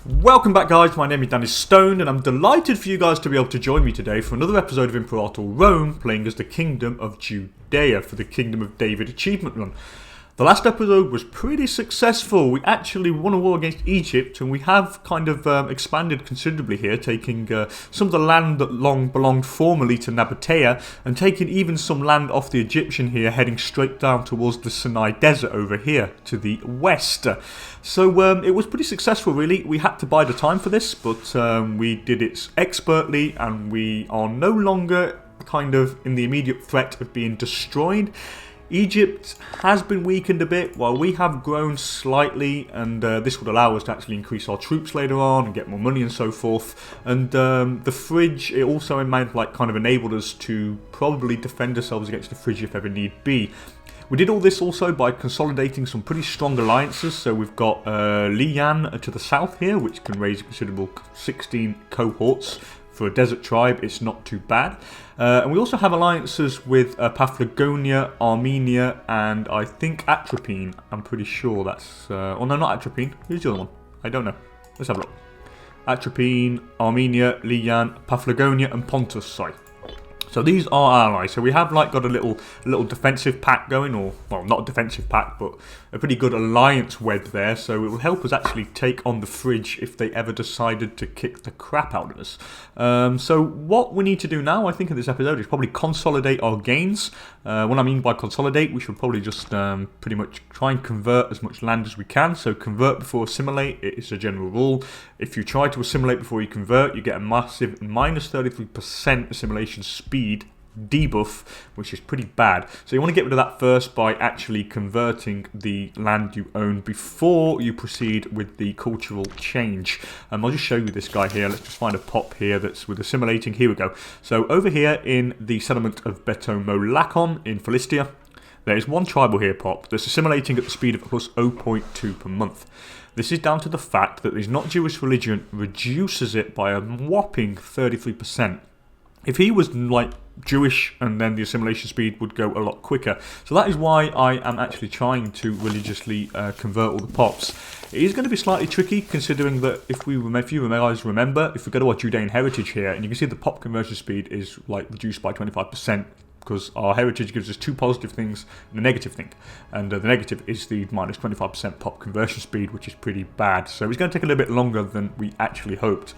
Welcome back, guys. My name is DanIsStoned, and I'm delighted for you guys to be able to join me today for another episode of Imperator Rome, playing as the Kingdom of Judea for the Kingdom of David achievement run. The last episode was pretty successful. We actually won a war against Egypt, and we have kind of expanded considerably here, taking some of the land that long belonged formerly to Nabatea, and taking even some land off the Egyptian here, heading straight down towards the Sinai Desert over here to the west. So it was pretty successful, really. We had to bide the time for this, but we did it expertly, and we are no longer kind of in the immediate threat of being destroyed. Egypt has been weakened a bit while we have grown slightly, and this would allow us to actually increase our troops later on and get more money and so forth. And the fridge, it also enabled us to probably defend ourselves against the fridge if ever need be. We did all this also by consolidating some pretty strong alliances. So we've got Lian to the south here, which can raise a considerable 16 cohorts. For a desert tribe, it's not too bad. And we also have alliances with Paphlagonia, Armenia, and I think Atropine. I'm pretty sure that's... oh no, not Atropine. Who's the other one? I don't know. Let's have a look. Atropine, Armenia, Lian, Paphlagonia, and Pontus. Sorry. So these are our allies. So we have got a little defensive pact going, or well, not a defensive pact, but a pretty good alliance web there. So it will help us actually take on the fridge if they ever decided to kick the crap out of us. So what we need to do now, I think, in this episode is probably consolidate our gains. What I mean by consolidate, we should probably just pretty much try and convert as much land as we can. So convert before assimilate, it is a general rule. If you try to assimilate before you convert, you get a massive minus 33% assimilation speed debuff, which is pretty bad. So you want to get rid of that first by actually converting the land you own before you proceed with the cultural change. I'll just show you this guy here. Let's just find a pop here that's with assimilating. Here we go. So over here in the settlement of Betomolakon in Philistia, there is one tribal here pop that's assimilating at the speed of plus 0.2 per month. This is down to the fact that his not Jewish religion reduces it by a whopping 33%. If he was Jewish, and then the assimilation speed would go a lot quicker. So that is why I am actually trying to religiously convert all the pops. It is going to be slightly tricky, considering that if you guys remember, if we go to our Judean heritage here, and you can see the pop conversion speed is reduced by 25%. Because our heritage gives us two positive things and a negative thing. And the negative is the minus 25% pop conversion speed, which is pretty bad. So it's going to take a little bit longer than we actually hoped.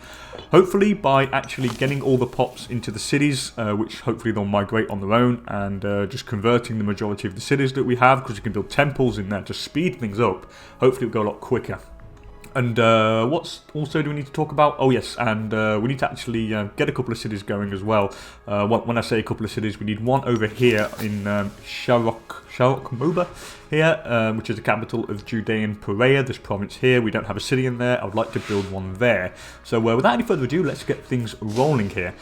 Hopefully, by actually getting all the pops into the cities, which hopefully they'll migrate on their own, and just converting the majority of the cities that we have, because you can build temples in there to speed things up, hopefully it'll go a lot quicker. And what also do we need to talk about? Oh yes, and we need to actually get a couple of cities going as well. When I say a couple of cities, we need one over here in Sharokmoba here, which is the capital of Judean Perea, this province here. We don't have a city in there. I would like to build one there. So without any further ado, let's get things rolling here.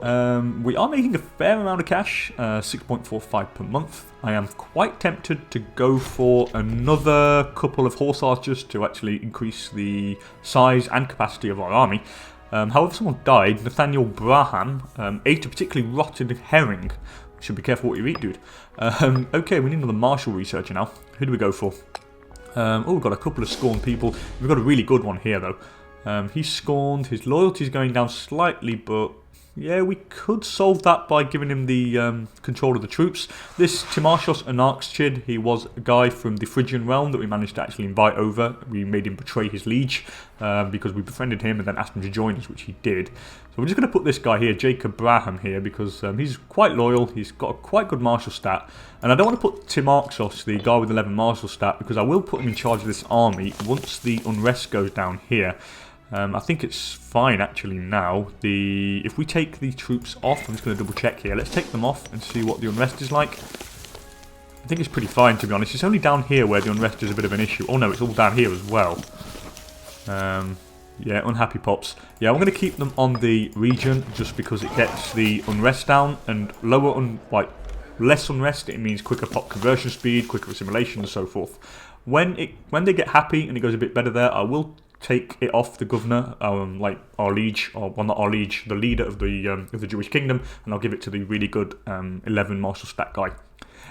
We are making a fair amount of cash, 6.45 per month. I am quite tempted to go for another couple of horse archers to actually increase the size and capacity of our army. However, someone died. Nathaniel Braham ate a particularly rotten herring. Should be careful what you eat, dude. Okay, we need another martial researcher now. Who do we go for? We've got a couple of scorned people. We've got a really good one here, though. He's scorned. His loyalty is going down slightly, but yeah, we could solve that by giving him the control of the troops. This Timarchos Anarchid, he was a guy from the Phrygian realm that we managed to actually invite over. We made him betray his liege because we befriended him and then asked him to join us, which he did. So we're just going to put this guy here, Jacob Braham, here, because he's quite loyal. He's got a quite good martial stat. And I don't want to put Timarchos, the guy with 11 martial stat, because I will put him in charge of this army once the unrest goes down here. I think it's fine actually now. If we take the troops off, I'm just going to double check here. Let's take them off and see what the unrest is like. I think it's pretty fine, to be honest. It's only down here where the unrest is a bit of an issue. Oh no, it's all down here as well. Yeah, unhappy pops. Yeah, I'm going to keep them on the region just because it gets the unrest down, and less unrest, it means quicker pop conversion speed, quicker assimilation, and so forth. When they get happy and it goes a bit better there, I will take it off the governor, our liege, or well, not our liege, the leader of the Jewish kingdom, and I'll give it to the really good 11 martial stat guy.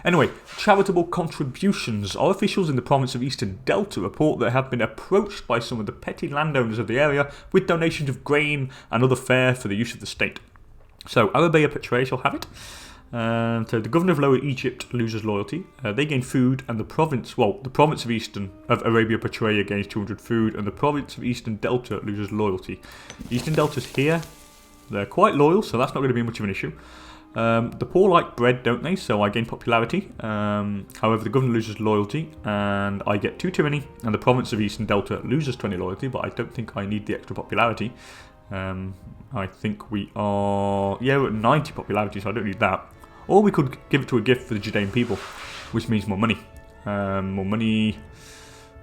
Anyway, charitable contributions. Our officials in the province of Eastern Delta report that they have been approached by some of the petty landowners of the area with donations of grain and other fare for the use of the state. So, Arabia Petraea shall have it. So the governor of Lower Egypt loses loyalty. They gain food, and the province of Arabia Petraea gains 200 food, and the province of Eastern Delta loses loyalty. Eastern Delta's here. They're quite loyal, so that's not going to be much of an issue. The poor like bread, don't they? So I gain popularity. However, the governor loses loyalty, and I get 2 tyranny, and the province of Eastern Delta loses 20 loyalty, but I don't think I need the extra popularity. I think we are... yeah, we're at 90 popularity, so I don't need that. Or we could give it to a gift for the Judean people, which means more money. More money...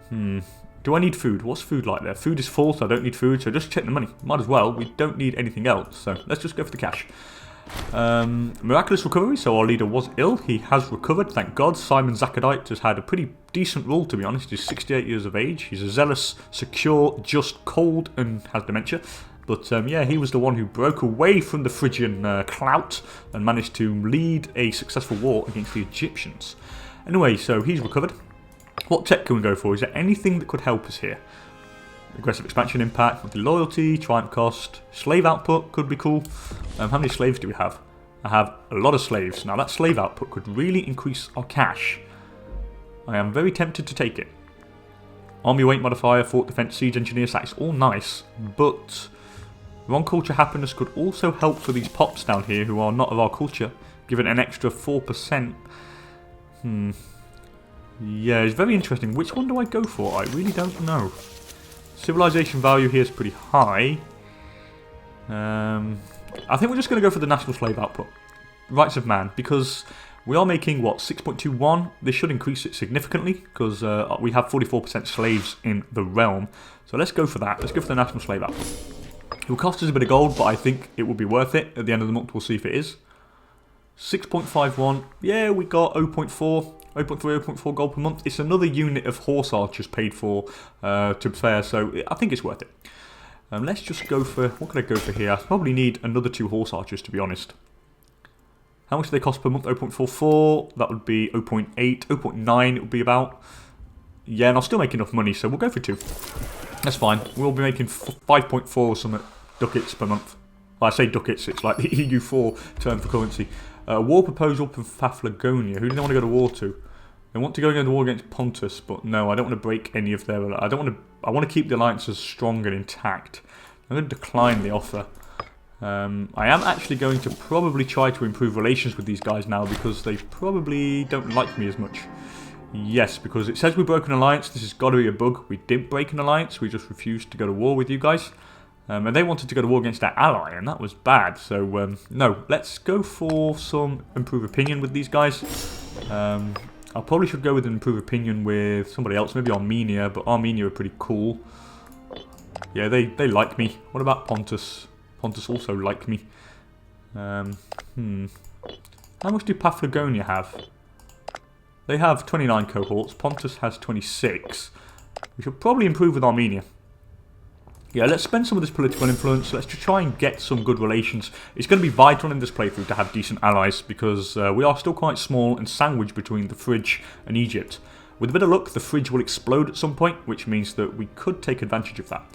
Do I need food? What's food like there? Food is full, so I don't need food, so just check the money. Might as well. We don't need anything else, so let's just go for the cash. Miraculous recovery, so our leader was ill. He has recovered, thank God. Simon Zacchaeus has had a pretty decent rule, to be honest. He's 68 years of age. He's a zealous, secure, just, cold, and has dementia. But yeah, he was the one who broke away from the Phrygian clout and managed to lead a successful war against the Egyptians. Anyway, so he's recovered. What tech can we go for? Is there anything that could help us here? Aggressive expansion impact, monthly loyalty, triumph cost, slave output could be cool. How many slaves do we have? I have a lot of slaves. Now that slave output could really increase our cash. I am very tempted to take it. Army weight modifier, fort defense, siege engineer, that's all nice, but wrong culture happiness could also help for these pops down here who are not of our culture, given an extra 4%. Yeah, it's very interesting. Which one do I go for? I really don't know. Civilization value here is pretty high. I think we're just going to go for the national slave output. Rights of man, because we are making, what, 6.21? This should increase it significantly, because we have 44% slaves in the realm. So let's go for that. Let's go for the national slave output. It will cost us a bit of gold, but I think it will be worth it. At the end of the month, we'll see if it is. 6.51. Yeah, we got 0.4. 0.3, 0.4 gold per month. It's another unit of horse archers paid for, to be fair, so I think it's worth it. Let's just go for... what could I go for here? I probably need another 2 horse archers, to be honest. How much do they cost per month? 0.44. That would be 0.8. 0.9 it would be about. Yeah, and I'll still make enough money, so we'll go for 2. That's fine. We'll be making 5.4 or something ducats per month. Well, I say ducats, it's like the EU4 term for currency. War proposal from Paphlagonia. Who do they want to go to war to? They want to go into war against Pontus, but no, I don't want to break any of their... I want to keep the alliances strong and intact. I'm going to decline the offer. I am actually going to probably try to improve relations with these guys now, because they probably don't like me as much. Yes, because it says we broke an alliance. This has got to be a bug. We didn't break an alliance. We just refused to go to war with you guys. And they wanted to go to war against their ally, and that was bad. So, no, let's go for some improved opinion with these guys. I probably should go with an improved opinion with somebody else, maybe Armenia, but Armenia are pretty cool. Yeah, they like me. What about Pontus? Pontus also like me. How much do Paphlagonia have? They have 29 cohorts. Pontus has 26. We should probably improve with Armenia. Yeah, let's spend some of this political influence. Let's just try and get some good relations. It's going to be vital in this playthrough to have decent allies, because we are still quite small and sandwiched between the Phryg and Egypt. With a bit of luck, the Phryg will explode at some point, which means that we could take advantage of that.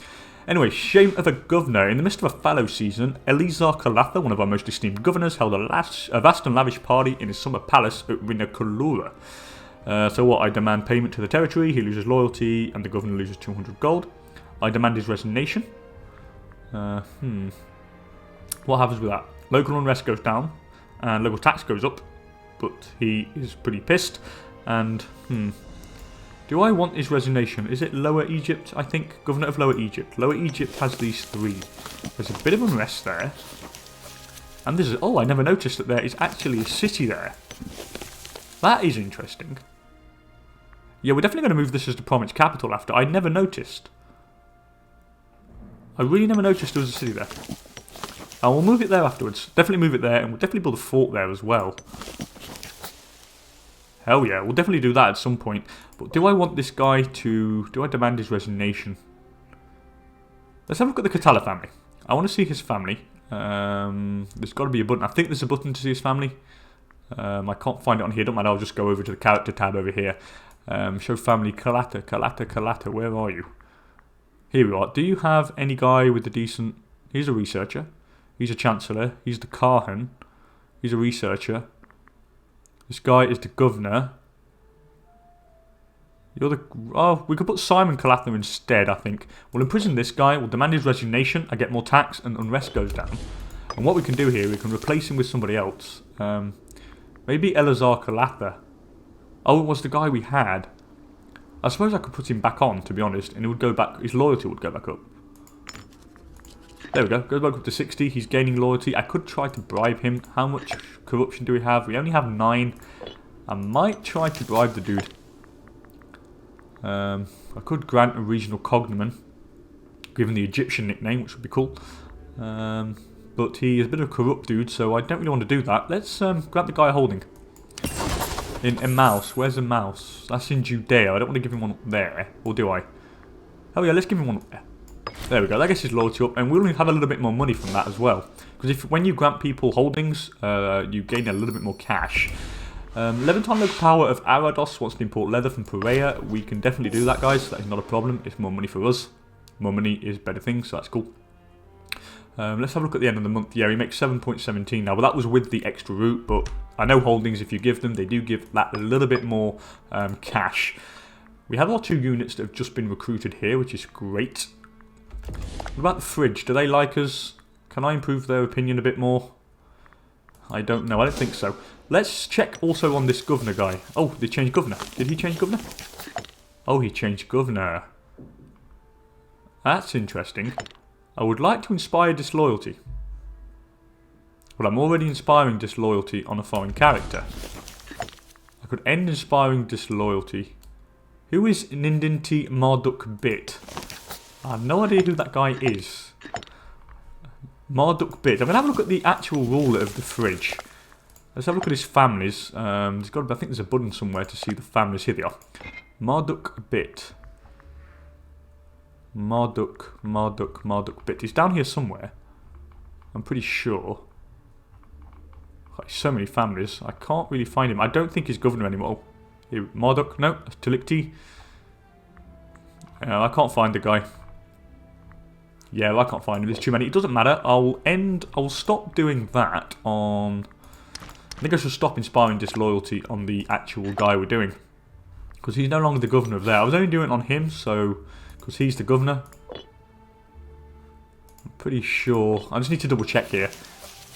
Anyway, shame of a governor. In the midst of a fallow season, Eleazar Calatha, one of our most esteemed governors, held a vast and lavish party in his summer palace at Rinakulura. So what? I demand payment to the territory, he loses loyalty, and the governor loses 200 gold. I demand his resignation. What happens with that? Local unrest goes down, and local tax goes up, but he is pretty pissed. And, do I want his resignation? Is it Lower Egypt, I think? Governor of Lower Egypt. Lower Egypt has these 3. There's a bit of unrest there. And this is... oh, I never noticed that there is actually a city there. That is interesting. Yeah, we're definitely going to move this as the province capital after. I never noticed. I really never noticed there was a city there. I will move it there afterwards. Definitely move it there, and we'll definitely build a fort there as well. Hell yeah, we'll definitely do that at some point. But do I want this guy to... do I demand his resignation? Let's have a look at the Katala family. I want to see his family. There's got to be a button. I think there's a button to see his family. I can't find it on here. Don't matter. I'll just go over to the character tab over here. Show family. Kalata. Where are you? Here we are. Do you have any guy with a decent... He's a researcher. He's a chancellor. He's the Kahan. He's a researcher. This guy is the governor. You're the... Oh, we could put Simon Calatha instead, I think. We'll imprison this guy. We'll demand his resignation. I get more tax and unrest goes down. And what we can do here, we can replace him with somebody else. Maybe Elazar Calatha. Oh, it was the guy we had. I suppose I could put him back on, to be honest, and it would go back. His loyalty would go back up. There we go. Goes back up to 60. He's gaining loyalty. I could try to bribe him. How much corruption do we have? We only have 9. I might try to bribe the dude. I could grant a regional cognomen, given the Egyptian nickname, which would be cool. But he is a bit of a corrupt dude, so I don't really want to do that. Let's grant the guy holding. In Emmaus. Where's Emmaus? That's in Judea. I don't want to give him one up there. Or do I? Oh yeah, let's give him one up there. There we go. That gets his loyalty up. And we'll have a little bit more money from that as well. Because when you grant people holdings, you gain a little bit more cash. Levantine local power of Arados wants to import leather from Perea. We can definitely do that, guys. That is not a problem. It's more money for us. More money is better things, so that's cool. Let's have a look at the end of the month. Yeah, we make 7.17 now. Well, that was with the extra route, but I know holdings, if you give them, they do give that a little bit more cash. We have our 2 units that have just been recruited here, which is great. What about the fridge? Do they like us? Can I improve their opinion a bit more? I don't know. I don't think so. Let's check also on this governor guy. Oh, they changed governor. Did he change governor? Oh, he changed governor. That's interesting. I would like to inspire disloyalty. Well, I'm already inspiring disloyalty on a foreign character. I could end inspiring disloyalty. Who is Nindinti Marduk Bit? I have no idea who that guy is. Marduk Bit. I'm going to have a look at the actual ruler of the fridge. Let's have a look at his families. There's got to be, I think there's a button somewhere to see the families. Here they are. Marduk Bit. Marduk Bit. He's down here somewhere. I'm pretty sure. So many families. I can't really find him. I don't think he's governor anymore. Here, Marduk. No, that's Tilikti. I can't find the guy. Yeah, I can't find him. There's too many. It doesn't matter. I'll stop doing that on... I think I should stop inspiring disloyalty on the actual guy we're doing. Because he's no longer the governor of there. I was only doing it on him, so... Because he's the governor. I'm pretty sure. I just need to double check here.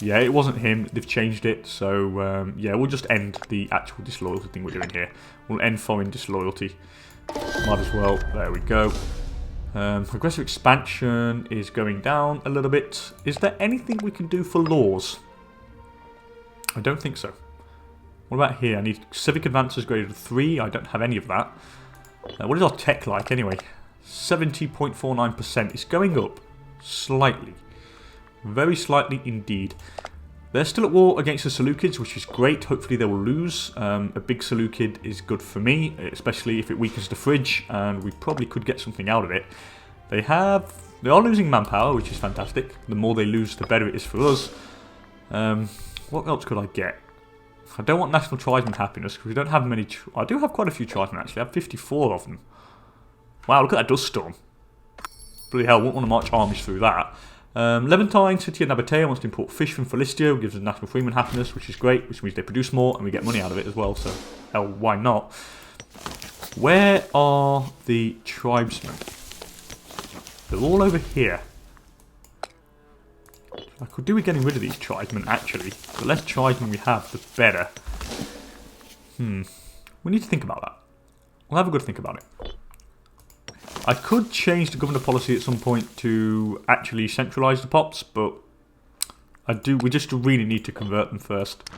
Yeah, it wasn't him. They've changed it. So, yeah, we'll just end the actual disloyalty thing we're doing here. We'll end foreign disloyalty. Might as well. There we go. Aggressive expansion is going down a little bit. Is there anything we can do for laws? I don't think so. What about here? I need civic advances graded to 3. I don't have any of that. What is our tech like anyway? 70.49%. It's going up slightly. Very slightly indeed. They're still at war against the Seleucids, which is great. Hopefully they will lose. A big Seleucid is good for me, especially if it weakens the fridge, and we probably could get something out of it. They are losing manpower, which is fantastic. The more they lose, the better it is for us. What else could I get? I don't want national tribesman happiness, because we don't have many... I do have quite a few tribesmen, actually. I have 54 of them. Wow, look at that dust storm. Bloody hell, I wouldn't want to march armies through that. Levantine, City of Nabatea wants to import fish from Philistia, gives us national freeman happiness, which is great, which means they produce more and we get money out of it as well, so hell, why not? Where are the tribesmen? They're all over here. I could do with getting rid of these tribesmen, actually. The less tribesmen we have, the better. We need to think about that. We'll have a good think about it. I could change the governor policy at some point to actually centralise the pops, but we just really need to convert them first.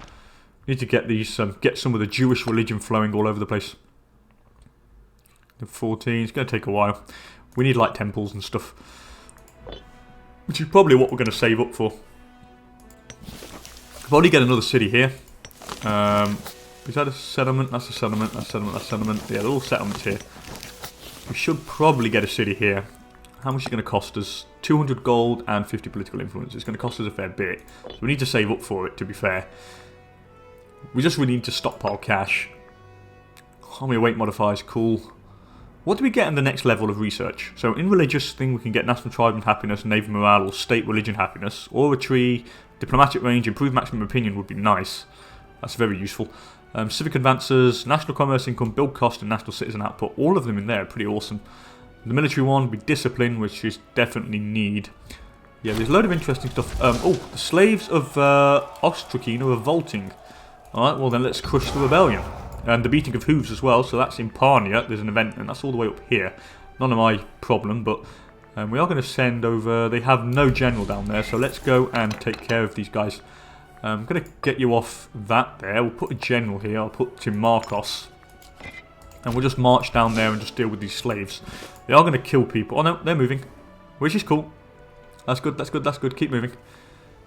We need to get these, get some of the Jewish religion flowing all over the place. The 14, it's going to take a while. We need like temples and stuff, which is probably what we're going to save up for. I'll probably get another city here. Is that a settlement? That's a settlement. That's a settlement. That's a settlement. Yeah, they're all settlements here. We should probably get a city here. How much is it going to cost us? 200 gold and 50 political influence. It's going to cost us a fair bit. So we need to save up for it, to be fair. We just really need to stockpile cash. Army await modifiers, cool. What do we get in the next level of research? So in religious thing we can get national tribal happiness, naval morale, or state religion happiness. Oratory, diplomatic range, improved maximum opinion would be nice. That's very useful. Civic advances, national commerce income, build cost, and national citizen output. All of them in there are pretty awesome. The military one would be discipline, which is definitely need. Yeah, there's a load of interesting stuff. Oh, the slaves of Ostrakeen are revolting. Alright, well then let's crush the rebellion. And the beating of hooves as well, so that's in Parnia. There's an event, and that's all the way up here. None of my problem, but we are going to send over... They have no general down there, so let's go and take care of these guys. I'm going to get you off that there. We'll put a general here. I'll put Tim Marcos. And we'll just march down there and just deal with these slaves. They are going to kill people. Oh no, they're moving. Which is cool. That's good, that's good, that's good. Keep moving.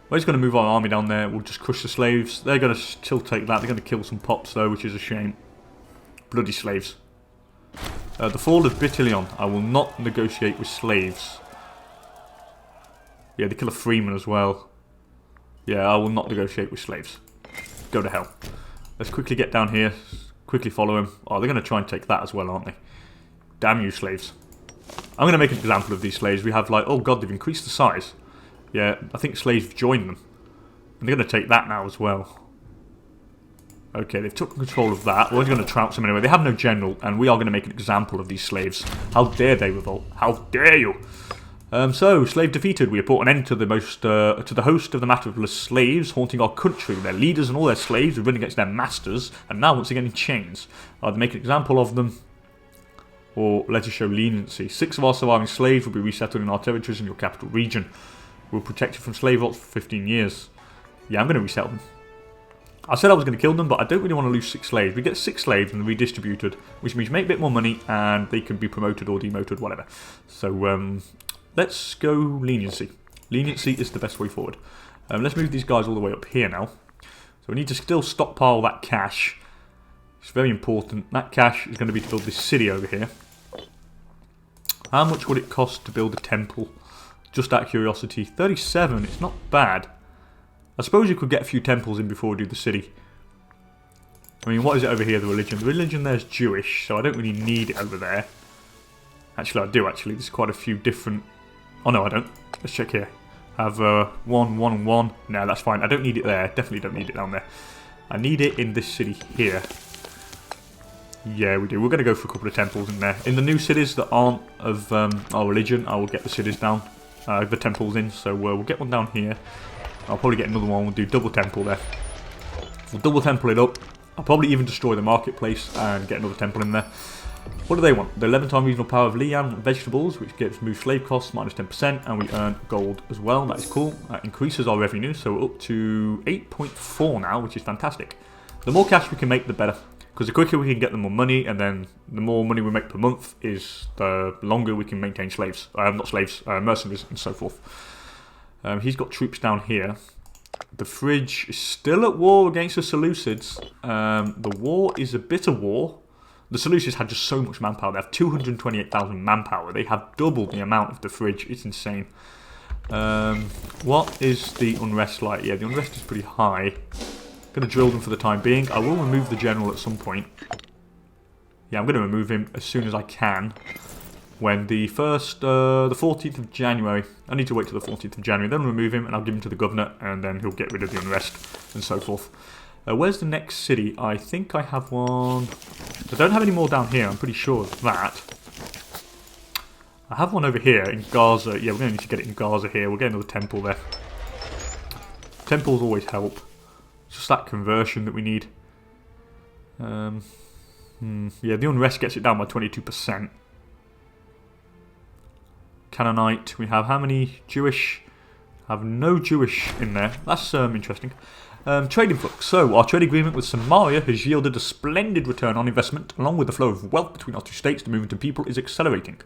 We're just going to move our army down there. We'll just crush the slaves. They're going to still take that. They're going to kill some pops though, which is a shame. Bloody slaves. The fall of Bitilion. I will not negotiate with slaves. Yeah, they kill a freeman as well. Yeah, I will not negotiate with slaves. Go to hell. Let's quickly get down here. Quickly follow him. Oh, they're going to try and take that as well, aren't they? Damn you, slaves. I'm going to make an example of these slaves. We have like, oh god, they've increased the size. Yeah, I think slaves have joined them. And they're going to take that now as well. Okay, they've taken control of that. We're going to trounce them anyway. They have no general, and we are going to make an example of these slaves. How dare they revolt? How dare you? So, slave defeated. We have put an end to the host of the matterless slaves haunting our country. Their leaders and all their slaves are running against their masters, and now once again in chains. Either make an example of them, or let us show leniency. 6 of our surviving slaves will be resettled in our territories in your capital region. We'll protect you from slave revolts for 15 years. Yeah, I'm going to resettle them. I said I was going to kill them, but I don't really want to lose 6 slaves. We get 6 slaves and they're redistributed, which means make a bit more money and they can be promoted or demoted, whatever. So, let's go leniency. Leniency is the best way forward. Let's move these guys all the way up here now. So we need to still stockpile that cash. It's very important. That cash is going to be to build this city over here. How much would it cost to build a temple? Just out of curiosity. 37, it's not bad. I suppose you could get a few temples in before we do the city. I mean, what is it over here, the religion? The religion there's Jewish, so I don't really need it over there. Actually, I do, actually. There's quite a few different... Oh, no, I don't. Let's check here. I have 1, 1, and 1. No, that's fine. I don't need it there. Definitely don't need it down there. I need it in this city here. Yeah, we do. We're going to go for a couple of temples in there. In the new cities that aren't of our religion, I will get the cities down. The temples in. So we'll get one down here. I'll probably get another one. We'll do double temple there. We'll double temple it up. I'll probably even destroy the marketplace and get another temple in there. What do they want? The 11-time regional power of Lian vegetables, which gives move slave costs minus 10%, and we earn gold as well. That is cool. That increases our revenue, so we're up to 8.4 now, which is fantastic. The more cash we can make, the better. Because the quicker we can get the more money, and then the more money we make per month is the longer we can maintain slaves. Not slaves, mercenaries and so forth. He's got troops down here. The fridge is still at war against the Seleucids. The war is a bitter war. The Seleucids had just so much manpower. They have 228,000 manpower. They have doubled the amount of the fridge. It's insane. What is the unrest like? Yeah, the unrest is pretty high. Going to drill them for the time being. I will remove the general at some point. Yeah, I'm going to remove him as soon as I can. When the 14th of January, I need to wait till the 14th of January, then remove him and I'll give him to the governor and then he'll get rid of the unrest and so forth. Where's the next city? I think I have one. I don't have any more down here, I'm pretty sure of that. I have one over here in Gaza. Yeah, we're going to need to get it in Gaza here. We'll get another temple there. Temples always help. It's just that conversion that we need. Yeah, the unrest gets it down by 22%. Canaanite, we have how many Jewish? Have no Jewish in there. That's interesting. Trade influx. So, our trade agreement with Samaria has yielded a splendid return on investment. Along with the flow of wealth between our two states, the movement of people is accelerating.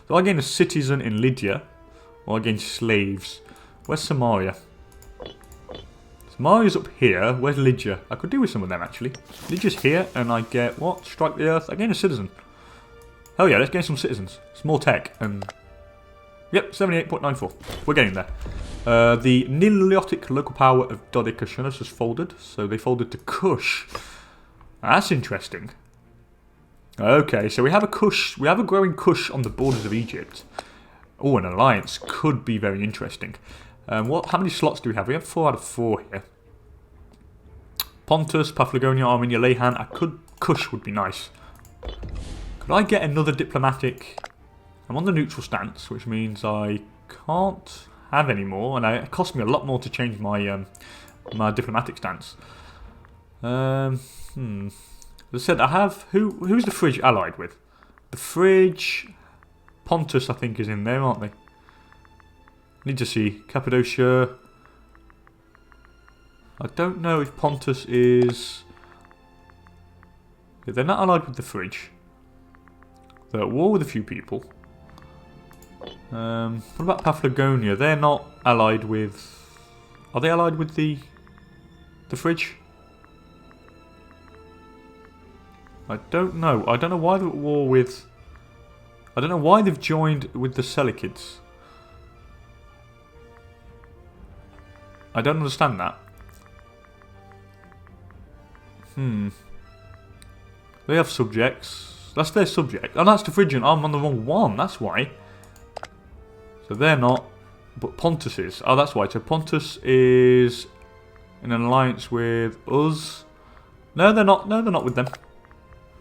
So, I gain a citizen in Lydia, or I gain slaves. Where's Samaria? Samaria's up here. Where's Lydia? I could do with some of them, actually. Lydia's here, and I get, what? Strike the earth. I gain a citizen. Hell yeah, let's gain some citizens. It's more tech, and... Yep, 78.94. We're getting there. The Nilotic local power of Dodecashunus has folded, so they folded to Kush. That's interesting. Okay, so we have a Kush, we have a growing Kush on the borders of Egypt. Oh, an alliance could be very interesting. How many slots do we have? We have 4 out of 4 here. Pontus, Paphlagonia, Armenia, Lehan. Kush would be nice. Could I get another diplomatic? I'm on the neutral stance, which means I can't have any more, and it cost me a lot more to change my my diplomatic stance. As I said, I have who's the Fridge allied with? The Fridge, Pontus, I think, is in there, aren't they? Need to see Cappadocia. I don't know if Pontus is. They're not allied with the Fridge. They're at war with a few people. What about Paphlagonia? They're not allied with. Are they allied with the Fridge? I don't know. I don't know why they're at war with. I don't know why they've joined with the Selekids. I don't understand that. They have subjects. That's their subject. Oh, that's the Phrygian. I'm on the wrong one. That's why. So they're not. But Pontus is. Oh, that's why. So Pontus is in an alliance with us. No, they're not. No, they're not with them.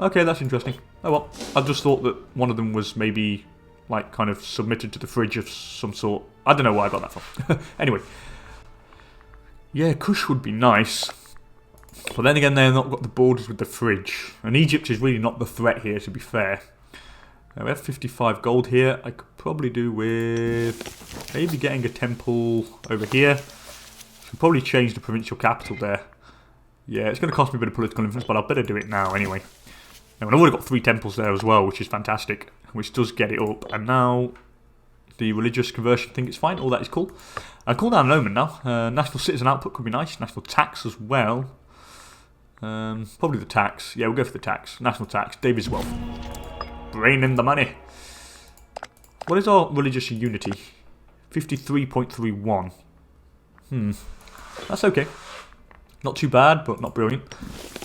Okay, that's interesting. Oh well. I just thought that one of them was maybe like kind of submitted to the Fridge of some sort. I don't know where I got that from. Anyway. Yeah, Kush would be nice. But then again, they've not got the borders with the Fridge. And Egypt is really not the threat here, to be fair. We have 55 gold here. I could probably do with maybe getting a temple over here. Should probably change the provincial capital there. Yeah, it's going to cost me a bit of political influence, but I'll better do it now anyway. Now, I've already got 3 temples there as well, which is fantastic. Which does get it up. And now the religious conversion thing is fine. All that is cool. I'll call down an omen now. National citizen output could be nice. National tax as well. Probably the tax. Yeah, we'll go for the tax. National tax. David's wealth. Brain in the money. What is our religious unity? 53.31. That's okay. Not too bad, but not brilliant.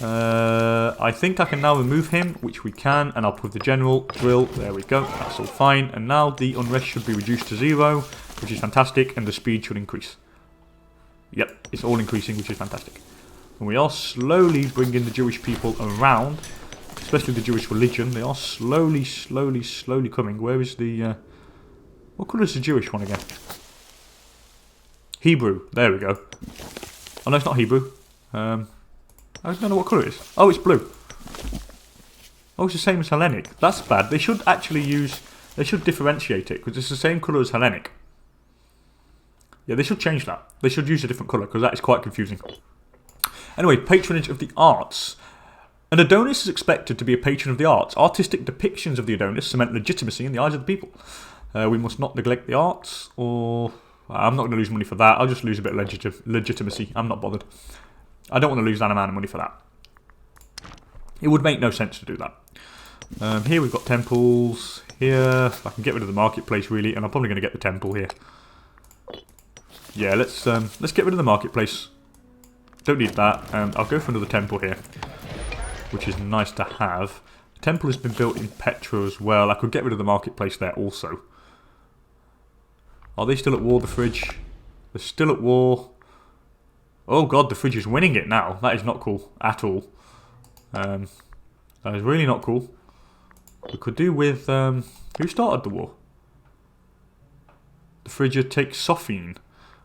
I think I can now remove him, which we can, and I'll put the general drill. There we go. That's all fine. And now the unrest should be reduced to 0, which is fantastic, and the speed should increase. Yep, it's all increasing, which is fantastic. And we are slowly bringing the Jewish people around, especially the Jewish religion. They are slowly coming. Where is the... what colour is the Jewish one again? Hebrew. There we go. Oh no, it's not Hebrew. I don't know what colour it is. Oh, it's blue. Oh, it's the same as Hellenic. That's bad. They should actually use... They should differentiate it, because it's the same colour as Hellenic. Yeah, they should change that. They should use a different colour, because that is quite confusing. Anyway, patronage of the arts. An Adonis is expected to be a patron of the arts. Artistic depictions of the Adonis cement legitimacy in the eyes of the people. We must not neglect the arts, or... I'm not going to lose money for that. I'll just lose a bit of legitimacy. I'm not bothered. I don't want to lose that amount of money for that. It would make no sense to do that. Here we've got temples. Here, I can get rid of the marketplace really, and I'm probably going to get the temple here. Yeah, let's get rid of the marketplace. Don't need that. I'll go for another temple here, which is nice to have. The temple has been built in Petra as well. I could get rid of the marketplace there also. Are they still at war, the Fridge? They're still at war. Oh god, the Fridge is winning it now. That is not cool at all. That is really not cool. We could do with... who started the war? The Phrygia takes Sophene.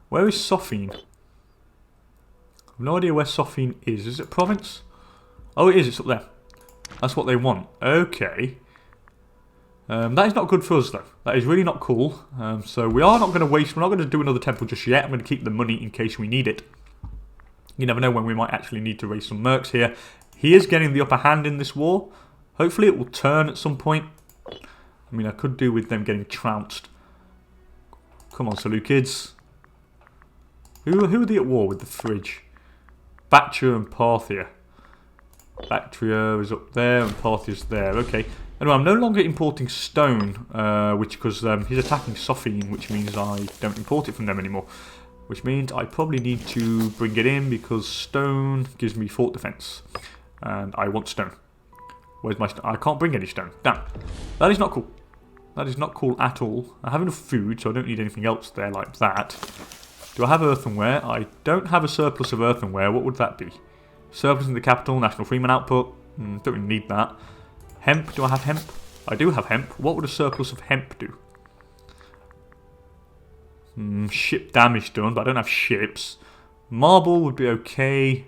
Where is Sophene? I have no idea where Sophene is. Is it a province? Oh, it is. It's up there. That's what they want. Okay. That is not good for us, though. That is really not cool. So we are not going to waste... We're not going to do another temple just yet. I'm going to keep the money in case we need it. You never know when we might actually need to raise some mercs here. He is getting the upper hand in this war. Hopefully it will turn at some point. I mean, I could do with them getting trounced. Come on, Seleucids. Who are they at war with, the Fridge? Bactria and Parthia. Bactria is up there and Parthia's there. Okay. Anyway, I'm no longer importing stone, because he's attacking Sophine, which means I don't import it from them anymore. Which means I probably need to bring it in because stone gives me fort defense. And I want stone. Where's my stone? I can't bring any stone. Damn. That is not cool. That is not cool at all. I have enough food, so I don't need anything else there like that. Do I have earthenware? I don't have a surplus of earthenware. What would that be? Surplus in the capital, national freeman output. Don't really need that. Hemp. Do I have hemp? I do have hemp. What would a surplus of hemp do? Ship damage done, but I don't have ships. Marble would be okay.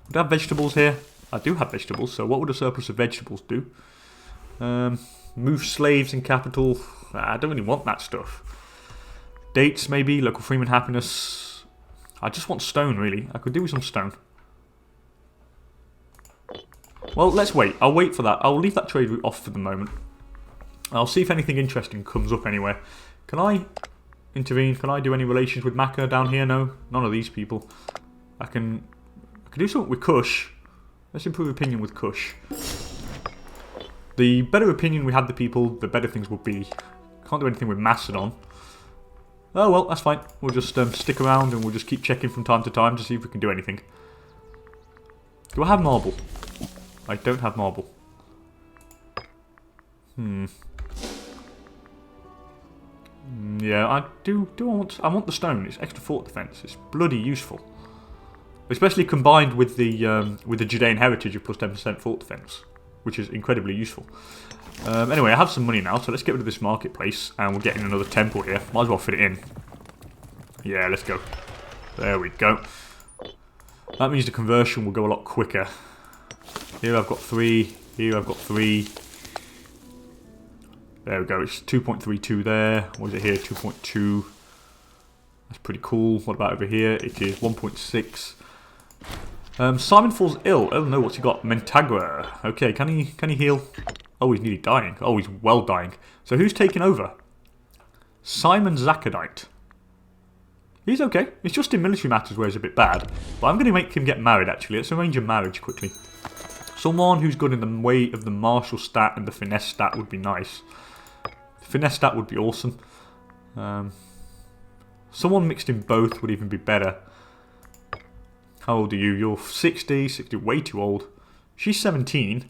Would I have vegetables here? I do have vegetables, so what would a surplus of vegetables do? Move slaves in capital. I don't really want that stuff. Dates, maybe. Local freeman happiness. I just want stone, really. I could do with some stone. Well, let's wait. I'll wait for that. I'll leave that trade route off for the moment. I'll see if anything interesting comes up anywhere. Can I intervene? Can I do any relations with Makkah down here? No. None of these people. I can do something with Kush. Let's improve opinion with Kush. The better opinion we had the people, the better things will be. Can't do anything with Macedon. Oh well, that's fine. We'll just stick around and we'll just keep checking from time to time to see if we can do anything. Do I have marble? I don't have marble. Yeah, I do I want the stone. It's extra fort defense. It's bloody useful. Especially combined with the Judean heritage of plus 10% fort defense, which is incredibly useful. Anyway, I have some money now, so let's get rid of this marketplace and we'll get in another temple here. Might as well fit it in. Yeah, let's go. There we go. That means the conversion will go a lot quicker. Here I've got 3. Here I've got 3. There we go. It's 2.32 there. What is it here? 2.2. That's pretty cool. What about over here? It is 1.6. Simon falls ill. Oh no, what's he got? Mentagra. Okay, can he heal? Oh, he's nearly dying. Oh, he's well dying. So who's taking over? Simon Zacadite. He's okay. It's just in military matters where he's a bit bad. But I'm going to make him get married, actually. Let's arrange a marriage quickly. Someone who's good in the way of the martial stat and the finesse stat would be nice. The finesse stat would be awesome. Someone mixed in both would even be better. How old are you? You're 60. 60, way too old. She's 17.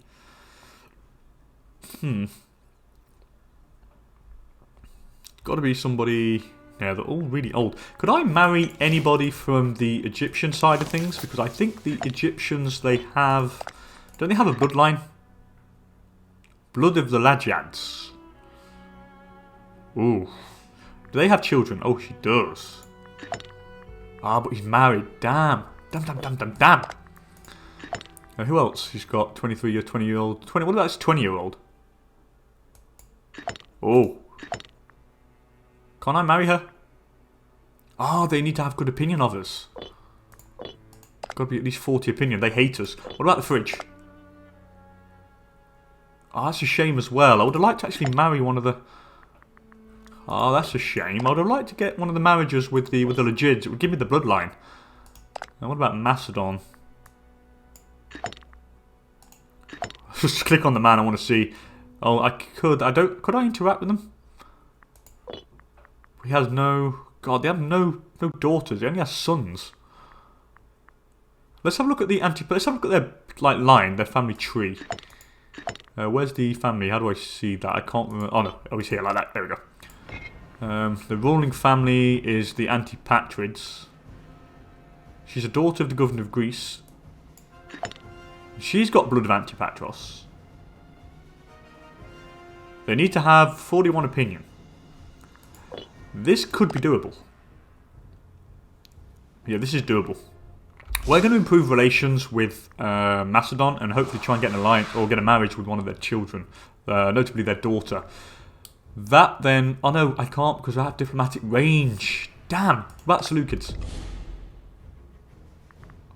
Got to be somebody... Yeah, they're all really old. Could I marry anybody from the Egyptian side of things? Because I think the Egyptians, they have... Don't they have a bloodline? Blood of the Lagiads. Ooh. Do they have children? Oh, she does. Ah, but he's married. Damn. Damn. Who else? She's got 23-year, 20-year-old. What about this 20-year-old? Oh. Can't I marry her? Oh, they need to have good opinion of us. Got to be at least 40 opinion. They hate us. What about the fridge? Oh, that's a shame as well. I would have liked to actually marry one of the... Oh, that's a shame. I would have liked to get one of the marriages with the Legids. It would give me the bloodline. Now, what about Macedon? Just click on the man I want to see. Oh, I could. Could I interact with them? He has no... God, they have no daughters. He only has sons. Let's have a look at the Let's have a look at their line, their family tree. Where's the family? How do I see that? I can't remember. Oh no, oh, it's here like that. There we go. The ruling family is the Antipatrids. She's a daughter of the governor of Greece. She's got blood of Antipatros. They need to have 41 opinion. This could be doable. Yeah, this is doable. We're going to improve relations with Macedon and hopefully try and get an alliance or get a marriage with one of their children, notably their daughter. That then... Oh no, I can't because I have diplomatic range. Damn, what about Seleucids?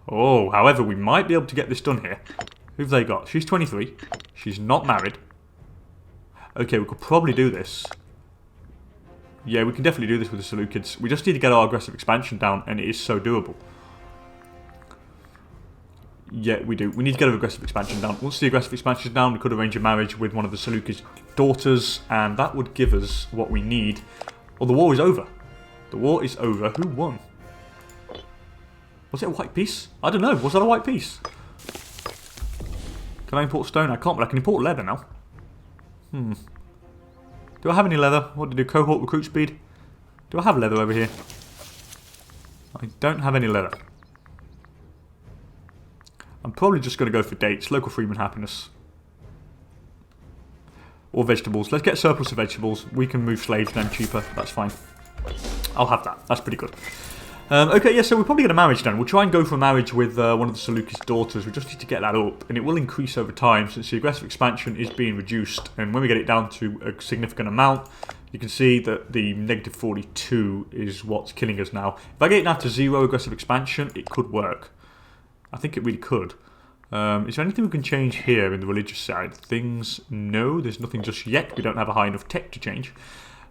Oh, however, we might be able to get this done here. Who've they got? She's 23. She's not married. Okay, we could probably do this. Yeah, we can definitely do this with the Seleucids. We just need to get our aggressive expansion down, and it is so doable. Yeah, we do. We need to get an aggressive expansion down. Once the aggressive expansion is down, we could arrange a marriage with one of the Seleucid daughters, and that would give us what we need. Well, the war is over. The war is over. Who won? Was it a white piece? I don't know. Was that a white piece? Can I import stone? I can't, but I can import leather now. Do I have any leather? What did I do? Cohort recruit speed? Do I have leather over here? I don't have any leather. I'm probably just going to go for dates. Local freeman happiness. Or vegetables. Let's get surplus of vegetables. We can move slaves then cheaper. That's fine. I'll have that. That's pretty good. Okay, yeah, so we'll probably get a marriage done. We'll try and go for a marriage with one of the Seleucid daughters. We just need to get that up. And it will increase over time since the aggressive expansion is being reduced. And when we get it down to a significant amount, you can see that the negative 42 is what's killing us now. If I get it down to 0 aggressive expansion, it could work. I think it really could. Is there anything we can change here in the religious side? Things? No, there's nothing just yet. We don't have a high enough tech to change.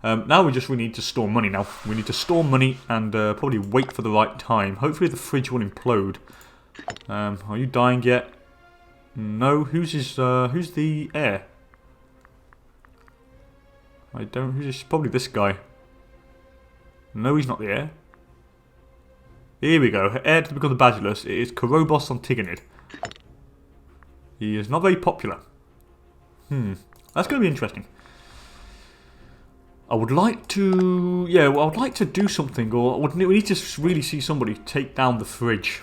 Now we need to store money now. We need to store money and probably wait for the right time. Hopefully the fridge will implode. Are you dying yet? No. Who's the heir? I don't. Who's this? Probably this guy. No, he's not the heir. Here we go. Heir to become the Basileus. It is Korobos Antigonid. He is not very popular. That's going to be interesting. I would like to... Yeah, well, I would like to do something. Or we need to really see somebody take down the fridge.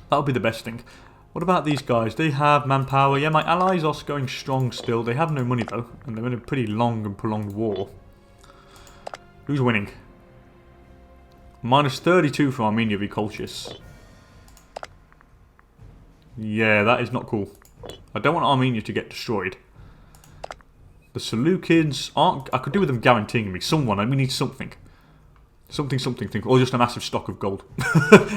That would be the best thing. What about these guys? They have manpower. Yeah, my allies are going strong still. They have no money, though. And they're in a pretty long and prolonged war. Who's winning? Minus 32 for Armenia v. Colchis. Yeah, that is not cool. I don't want Armenia to get destroyed. The Seleucids aren't... I could do with them guaranteeing me someone. We need something. Something. Or just a massive stock of gold.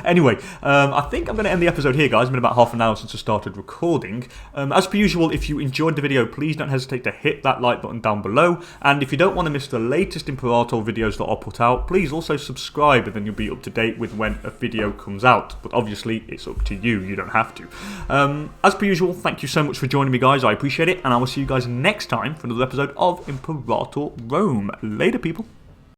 Anyway, I think I'm going to end the episode here, guys. It's been about half an hour since I started recording. As per usual, if you enjoyed the video, please don't hesitate to hit that like button down below. And if you don't want to miss the latest Imperator videos that I'll put out, please also subscribe and then you'll be up to date with when a video comes out. But obviously, it's up to you. You don't have to. As per usual, thank you so much for joining me, guys. I appreciate it. And I will see you guys next time for another episode of Imperator Rome. Later, people.